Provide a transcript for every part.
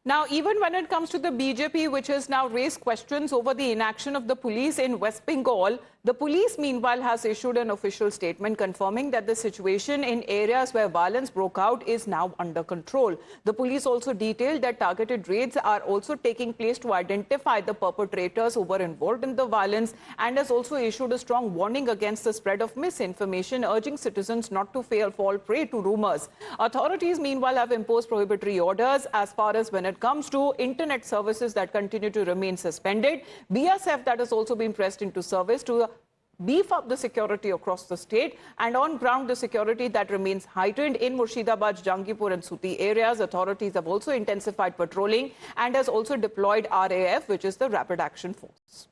Now, even when it comes to the BJP, which has now raised questions over the inaction of the police in West Bengal, the police, meanwhile, has issued an official statement confirming that the situation in areas where violence broke out is now under control. The police also detailed that targeted raids are also taking place to identify the perpetrators who were involved in the violence, and has also issued a strong warning against the spread of misinformation, urging citizens not to fall prey to rumors. Authorities, meanwhile, have imposed prohibitory orders as far as when it comes to internet services that continue to remain suspended. BSF that has also been pressed into service to beef up the security across the state, and on ground the security that remains heightened in Murshidabad, Jangipur and Suti areas. Authorities have also intensified patrolling and has also deployed RAF, which is the Rapid Action Force.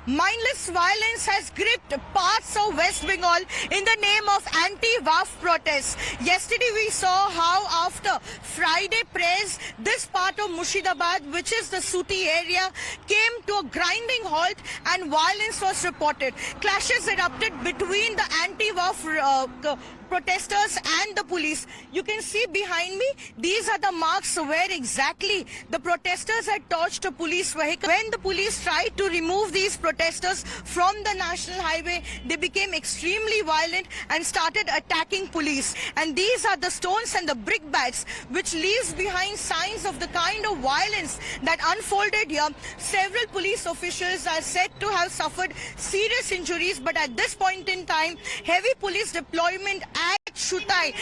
Mindless violence has gripped parts of West Bengal in the name of anti-Waqf protests. Yesterday we saw how after Friday prayers, this part of Murshidabad, which is the Suti area, came to a grinding halt and violence was reported. Clashes erupted between the anti-Waqf protesters and the police. You can see behind me, these are the marks where exactly the protesters had torched a police vehicle. When the police tried to remove these protesters from the national highway, they became extremely violent and started attacking police. And these are the stones and the brickbats which leaves behind signs of the kind of violence that unfolded here. Several police officials are said to have suffered serious injuries, but at this point in time, heavy police deployment at Shutai.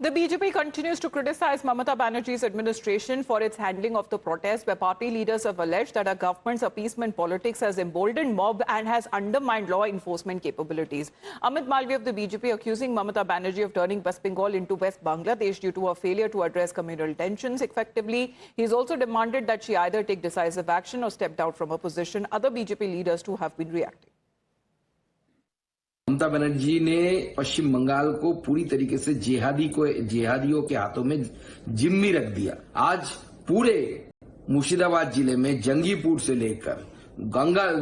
The BJP continues to criticize Mamata Banerjee's administration for its handling of the protest, where party leaders have alleged that our government's appeasement politics has emboldened mob and has undermined law enforcement capabilities. Amit Malviya of the BJP accusing Mamata Banerjee of turning West Bengal into West Bangladesh due to her failure to address communal tensions effectively. He's also demanded that she either take decisive action or step down from her position. Other BJP leaders too have been reacting. Mamata Banerjee ने पश्चिम बंगाल को पूरी तरीके से जिहादियों के हाथों में जिम्मी रख दिया। आज पूरे मुर्शिदाबाद जिले में जंगीपुर से लेकर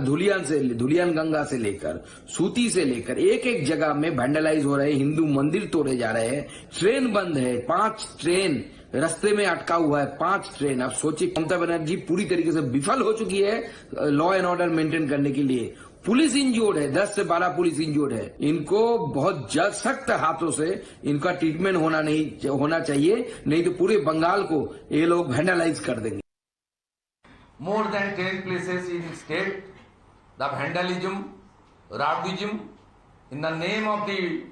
धुलियान गंगा से लेकर सूती से लेकर एक जगह में वैंडलाइज हो रहे, हिंदू मंदिर तोड़े जा रहे हैं, ट्रेन बंद है, 5 ट्रेन रास्ते में अटका हुआ है, 5 ट्रेन। आप सोचिए, ममता बनर्जी पूरी तरीके से विफल हो चुकी है लॉ एंड ऑर्डर मेंटेन करने के लिए। पुलिस इंजोर्ड है, 10 से 12 पुलिस इंजोर्ड है। इनको बहुत सख्त हाथों से इनका ट्रीटमेंट होना चाहिए, नहीं तो पूरे बंगाल को ये लोग वैंडलाइज कर देंगे। More than 10 places in state, the vandalism, rowdyism, in the name of the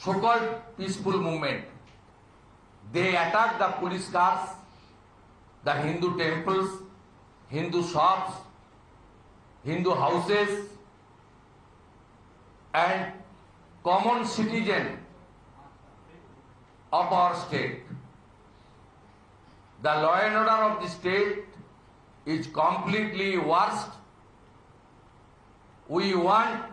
so-called peaceful movement, they attack the police cars, the Hindu temples, Hindu shops, Hindu houses, and common citizen of our state. The law and order of the state is completely worst. We want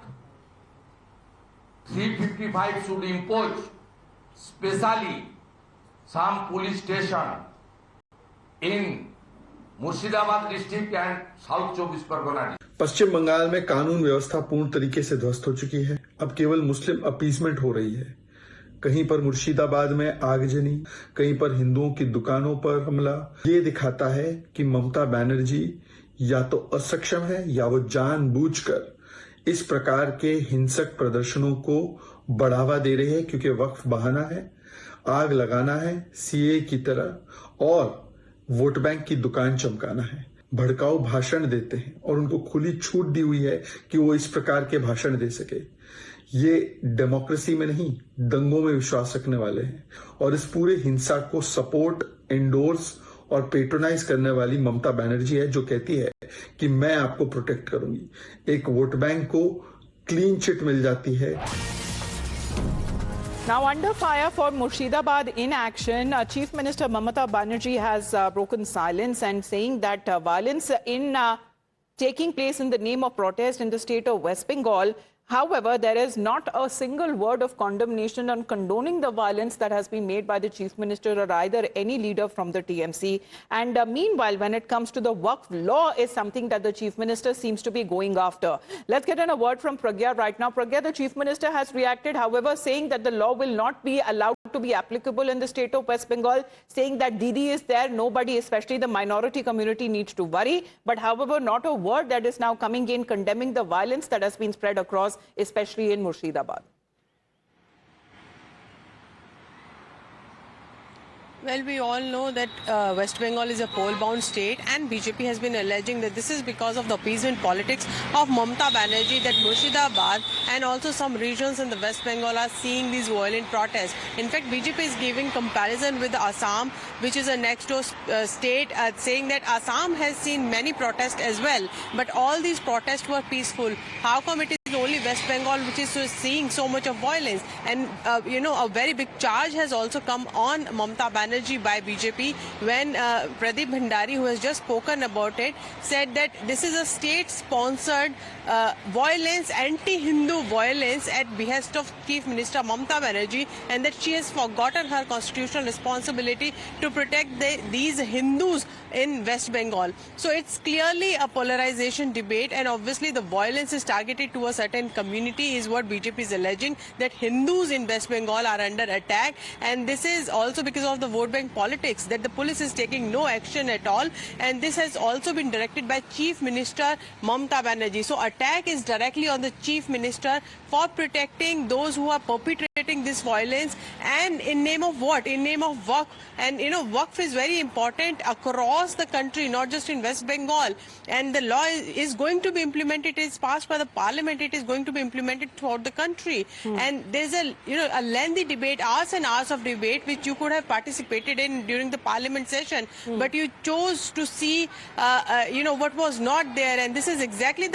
355 should impose specially some police station in Murshidabad district and South Chobis Pargana. पश्चिम बंगाल में कानून व्यवस्था पूर्ण तरीके से ध्वस्त हो चुकी है। अब केवल मुस्लिम अपीसमेंट हो रही है। कहीं पर मुर्शिदाबाद में आगजनी, कहीं पर हिंदुओं की दुकानों पर हमला। ये दिखाता है कि ममता बनर्जी या तो असक्षम है या वो जानबूझकर इस प्रकार के हिंसक प्रदर्शनों को बढ़ावा दे रही है, क्योंकि वक्फ बहाना है, आग लगाना है सीए की तरह और वोट बैंक की दुकान चमकाना है। भड़काऊ भाषण देते हैं और उनको खुली छूट दी हुई है कि वो इस प्रकार के भाषण दे सके। ये डेमोक्रेसी में नहीं, दंगों में विश्वास रखने वाले हैं और इस पूरे हिंसा को सपोर्ट, एंडोर्स और पेट्रोनाइज करने वाली ममता बनर्जी है, जो कहती है कि मैं आपको प्रोटेक्ट करूंगी। एक वोट बैंक को क्लीन चिट मिल जाती है। Now, under fire for Murshidabad inaction, Chief Minister Mamata Banerjee has broken silence and saying that violence in taking place in the name of protest in the state of West Bengal. However, there is not a single word of condemnation on condoning the violence that has been made by the Chief Minister or either any leader from the TMC. And meanwhile, when it comes to the Waqf law is something that the Chief Minister seems to be going after. Let's get in a word from Pragya right now. Pragya, the Chief Minister has reacted, however, saying that the law will not be allowed to be applicable in the state of West Bengal, saying that Didi is there, nobody, especially the minority community, needs to worry. But however, not a word that is now coming in condemning the violence that has been spread across, especially in Murshidabad. Well, we all know that West Bengal is a poll-bound state, and BJP has been alleging that this is because of the appeasement politics of Mamata Banerjee, that Murshidabad and also some regions in the West Bengal are seeing these violent protests. In fact, BJP is giving comparison with Assam, which is a next-door state, saying that Assam has seen many protests as well, but all these protests were peaceful. How come it is only West Bengal which is seeing so much of violence? And a very big charge has also come on Mamata Banerjee by BJP when Pradeep Bhandari, who has just spoken about it, said that this is a state-sponsored violence, anti-Hindu violence at behest of Chief Minister Mamata Banerjee, and that she has forgotten her constitutional responsibility to protect these Hindus in West Bengal. So it's clearly a polarization debate, and obviously the violence is targeted to a certain community is what BJP is alleging, that Hindus in West Bengal are under attack, and this is also because of the vote bank politics, that the police is taking no action at all, and this has also been directed by Chief Minister Mamata Banerjee. So attack is directly on the Chief Minister for protecting those who are perpetrating this violence, and in name of what? In name of Waqf. And Waqf is very important across the country, not just in West Bengal, and the law is going to be implemented. It is passed by the parliament. It is going to be implemented throughout the country. And there's a lengthy debate, hours and hours of debate, which you could have participated in during the parliament session, but you chose to see what was not there. And this is exactly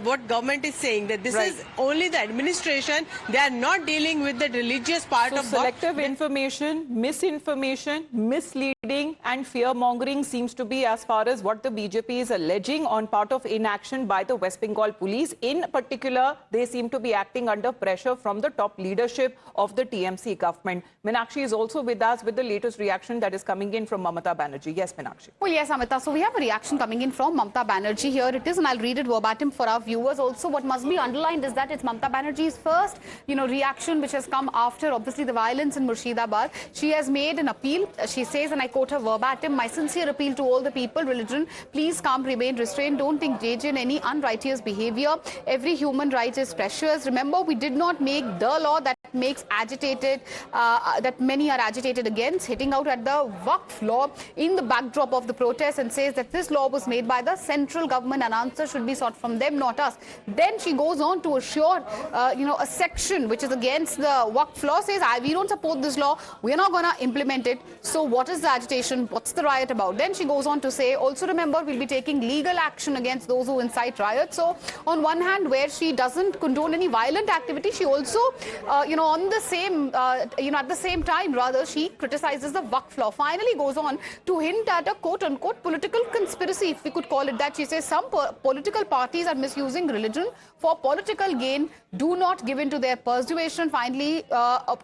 what government is saying, that this is only the administration. They are not dealing with the religious part of selective information, misinformation, misleading and fear-mongering seems to be as far as what the BJP is alleging on part of inaction by the West Bengal police. In particular, they seem to be acting under pressure from the top leadership of the TMC government. Meenakshi is also with us with the latest reaction that is coming in from Mamata Banerjee. Yes, Meenakshi. Well, yes, Amita. So we have a reaction coming in from Mamata Banerjee. Here it is, and I'll read it verbatim for our viewers. Also, what must be underlined is that it's Mamata Banerjee's first, reaction which has come after, obviously, the violence in Murshidabad. She has made an appeal. She says, and I quote her verbatim, "My sincere appeal to all the people, religion, please calm, remain restrained, don't engage in any unrighteous behavior. Every human right is precious. Remember, we did not make the law that makes agitated, that many are agitated against," hitting out at the Waqf law in the backdrop of the protest, and says that this law was made by the central government and answer should be sought from them, not us. Then she goes on to assure, a section which is against the Waqf law says, we don't support this law, we're not going to implement it. So what is the agitation? What's the riot about? Then she goes on to say, also remember, we'll be taking legal action against those who incite riots. So on one hand, where she doesn't condone any violent activity, she also, on the same, at the same time, rather, she criticizes the Waqf law. Finally goes on to hint at a quote-unquote political conspiracy, if we could call it that. She says some political parties are misusing religion for political gain. Do not give in to their persuasion. Finally,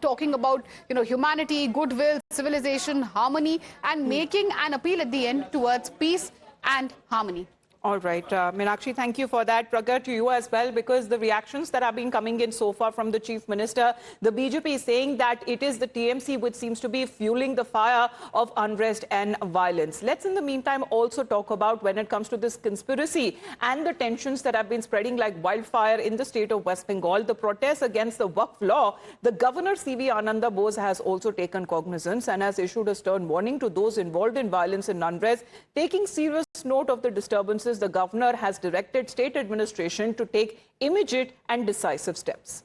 talking about, humanity, goodwill, civilization, harmony, and making an appeal at the end towards peace and harmony. All right, Meenakshi, thank you for that. Pragar, to you as well, because the reactions that have been coming in so far from the Chief Minister, the BJP is saying that it is the TMC which seems to be fueling the fire of unrest and violence. Let's, in the meantime, also talk about when it comes to this conspiracy and the tensions that have been spreading like wildfire in the state of West Bengal, the protests against the Waqf law. The Governor C.V. Ananda Bose has also taken cognizance and has issued a stern warning to those involved in violence and unrest. Taking serious note of the disturbances, the governor has directed state administration to take immediate and decisive steps.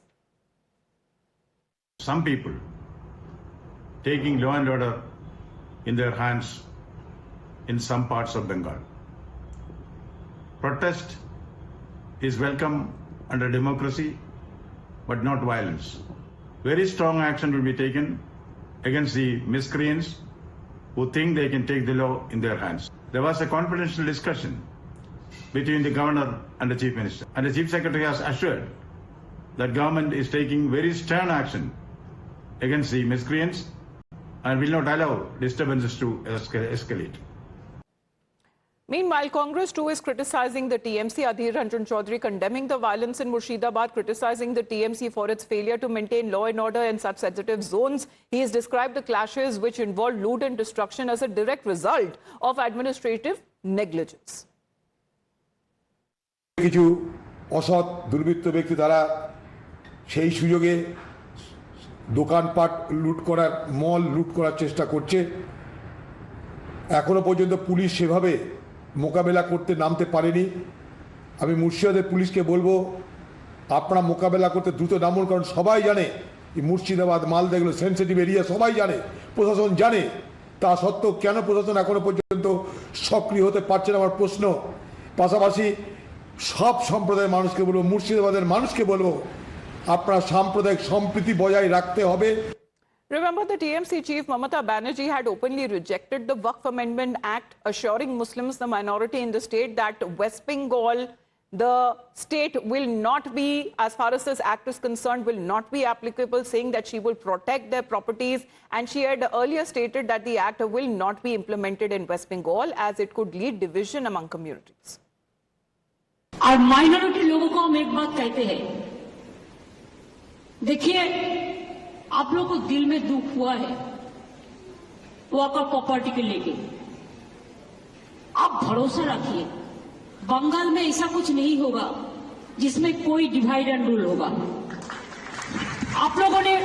Some people taking law and order in their hands in some parts of Bengal. Protest is welcome under democracy, but not violence. Very strong action will be taken against the miscreants who think they can take the law in their hands. There was a confidential discussion between the governor and the chief minister, and the chief secretary has assured that government is taking very stern action against the miscreants and will not allow disturbances to escalate. Meanwhile, Congress too is criticizing the TMC. Adhir Ranjan Chaudhary condemning the violence in Murshidabad, criticizing the TMC for its failure to maintain law and order in such sensitive zones. He has described the clashes which involved loot and destruction as a direct result of administrative negligence. কিছু অসৎ দুর্বৃত্ত ব্যক্তি তারা সেই সুযোগে দোকানপাট লুট করার মল লুট করার চেষ্টা করছে। এখনো পর্যন্ত পুলিশ সেভাবে মোকাবেলা করতে নামতে পারেনি। আমি মুর্শিদাবাদের পুলিশকে বলবো আপনারা মোকাবেলা করতে দ্রুত নামুন, কারণ সবাই জানে এই মুর্শিদাবাদ মালদা এগুলো সেন্সিটিভ এরিয়া, সবাই জানে, প্রশাসন জানে। তা সত্ত্বেও কেন প্রশাসন এখনো পর্যন্ত সক্রিয় হতে পারছে না আমার প্রশ্ন। পাশাপাশি সব সম্প্রদায়ের মানুষকে বলবো, মুর্শিদাবাদের মানুষকে বলবো আপনারা সাম্প্রদায়িক সম্প্রীতি বজায় রাখতে হবে। Remember, the TMC chief Mamata Banerjee had openly rejected the Waqf Amendment Act, assuring Muslims, the minority in the state, that West Bengal, the state will not be, as far as this act is concerned, will not be applicable, saying that she will protect their properties. And she had earlier stated that the act will not be implemented in West Bengal as it could lead division among communities. और minority लोगों को हम एक बात कहते हैं, देखिए आप लोग को दिल में दुख हुआ है वक़्फ़ प्रॉपर्टी के लेके, आप भरोसा रखिए बंगाल में ऐसा कुछ नहीं होगा जिसमें कोई डिवाइड एंड रूल होगा। आप लोगों ने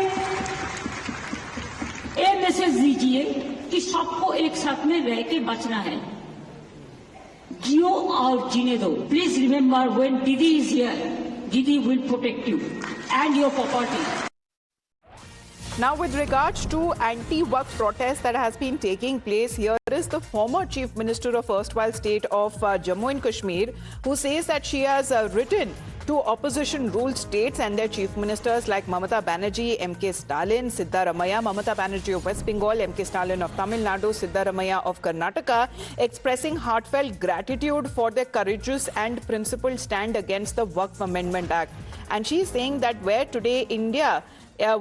ये मैसेज दीजिए कि सबको एक साथ में रह के बचना है, जियो और जीने दो। प्लीज रिमेंबर व्हेन दीदी इज हियर, दीदी will protect you and your property. Now, with regards to anti-Waqf protest that has been taking place, here is the former Chief Minister of erstwhile state of Jammu and Kashmir, who says that she has written to opposition-ruled states and their chief ministers like Mamata Banerjee, M.K. Stalin, Siddaramaiah, Mamata Banerjee of West Bengal, M.K. Stalin of Tamil Nadu, Siddaramaiah of Karnataka, expressing heartfelt gratitude for their courageous and principled stand against the Waqf Amendment Act. And she is saying that where today India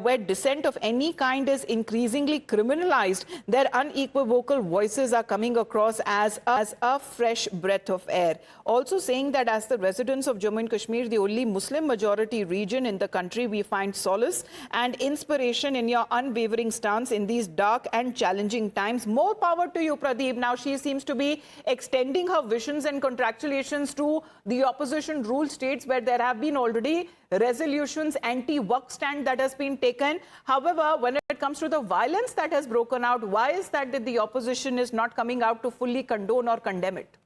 where dissent of any kind is increasingly criminalized, their unequivocal voices are coming across as a fresh breath of air. Also saying that as the residents of Jammu and Kashmir, the only Muslim majority region in the country, we find solace and inspiration in your unwavering stance in these dark and challenging times. More power to you, Pradeep. Now she seems to be extending her visions and congratulations to the opposition ruled states where there have been already resolutions, anti-Waqf stand that has been taken. However, when it comes to the violence that has broken out, why is that the opposition is not coming out to fully condone or condemn it?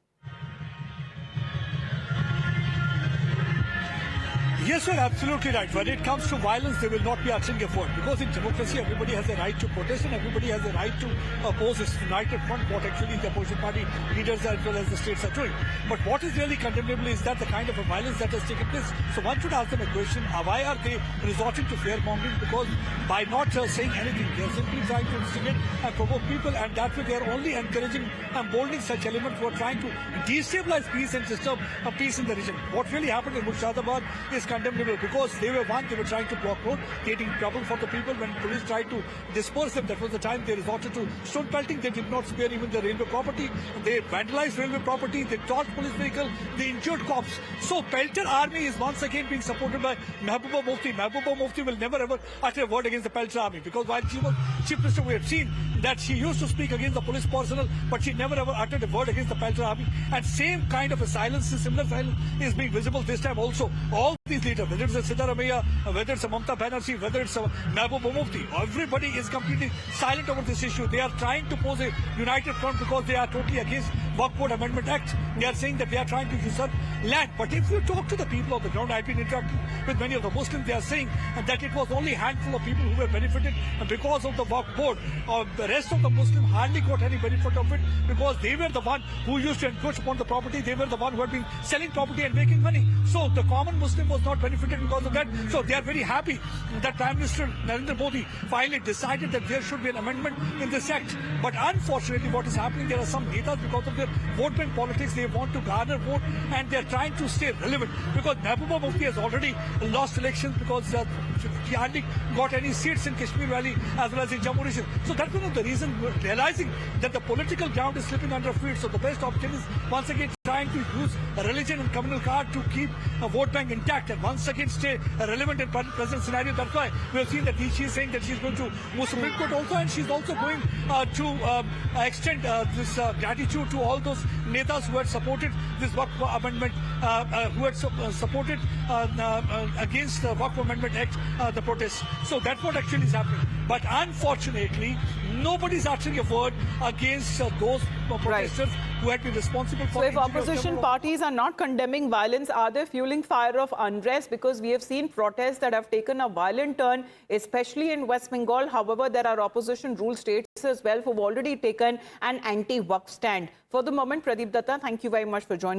Yes, you're absolutely right. When it comes to violence, they will not be uttering a word, because in democracy, everybody has a right to protest and everybody has a right to oppose this united front, what actually the opposition party leaders as well as the states are doing. But what is really condemnable is that the kind of a violence that has taken place. So one should ask them a question, why are they resorting to fear-mongering? Because by not saying anything, they are simply trying to instigate and provoke people, and that way they are only encouraging and emboldening such elements who are trying to destabilize peace and disturb peace in the region. What really happened in Murshidabad is condemnable, because they were trying to block road, creating trouble for the people. When police tried to disperse them, that was the time they resorted to stone pelting. They did not spare even the railway property. They vandalized railway property. They torched police vehicle. They injured cops. So Pelter army is once again being supported by Mehbooba Mufti. Mehbooba Mufti will never ever utter a word against the Pelter army, because while she was chief minister, we have seen that she used to speak against the police personnel, but she never ever uttered a word against the Pelter army. And same kind of a silence, similar silence is being visible this time also. All these leaders, whether it's a Siddaramaiah, whether it's a Mamata Banerjee, whether it's a Mehbooba Mufti, everybody is completely silent over this issue. They are trying to pose a united front because they are totally against Waqf Amendment Act. They are saying that they are trying to usurp land. But if you talk to the people of the ground, I've been interacting with many of the Muslims, they are saying that it was only a handful of people who were benefited because of the Waqf board. The rest of the Muslims hardly got any benefit of it, because they were the one who used to encroach upon the property. They were the one who had been selling property and making money. So the common Muslim was not benefited because of that. So they are very happy that Prime Minister Narendra Modi finally decided that there should be an amendment in this act. But unfortunately, what is happening, there are some netas, because of their vote bank politics. They want to garner vote, and they're trying to stay relevant because Mehbooba Mufti has already lost elections because she hardly got any seats in Kashmir Valley as well as in Jammu region. So that's one of the reasons we're realizing that the political ground is slipping under feet. So the best option is once again trying to use a religion and communal card to keep a vote bank intact and once again stay relevant in present scenario. That's why we have seen that she is saying that she's going to move Supreme Court also, and she's also going to extend this gratitude to all those netas who had supported this Waqf Amendment, who had supported against the Waqf Amendment Act, the protests. So that's what actually is happening. But unfortunately, nobody's uttering a word against those protesters who had been responsible for. So if opposition parties are not condemning violence, are they fueling fire of unrest? Because we have seen protests that have taken a violent turn, especially in West Bengal. However, there are opposition ruled states as well who've already taken an anti-Waqf stand. For the moment, Pradeep Datta, thank you very much for joining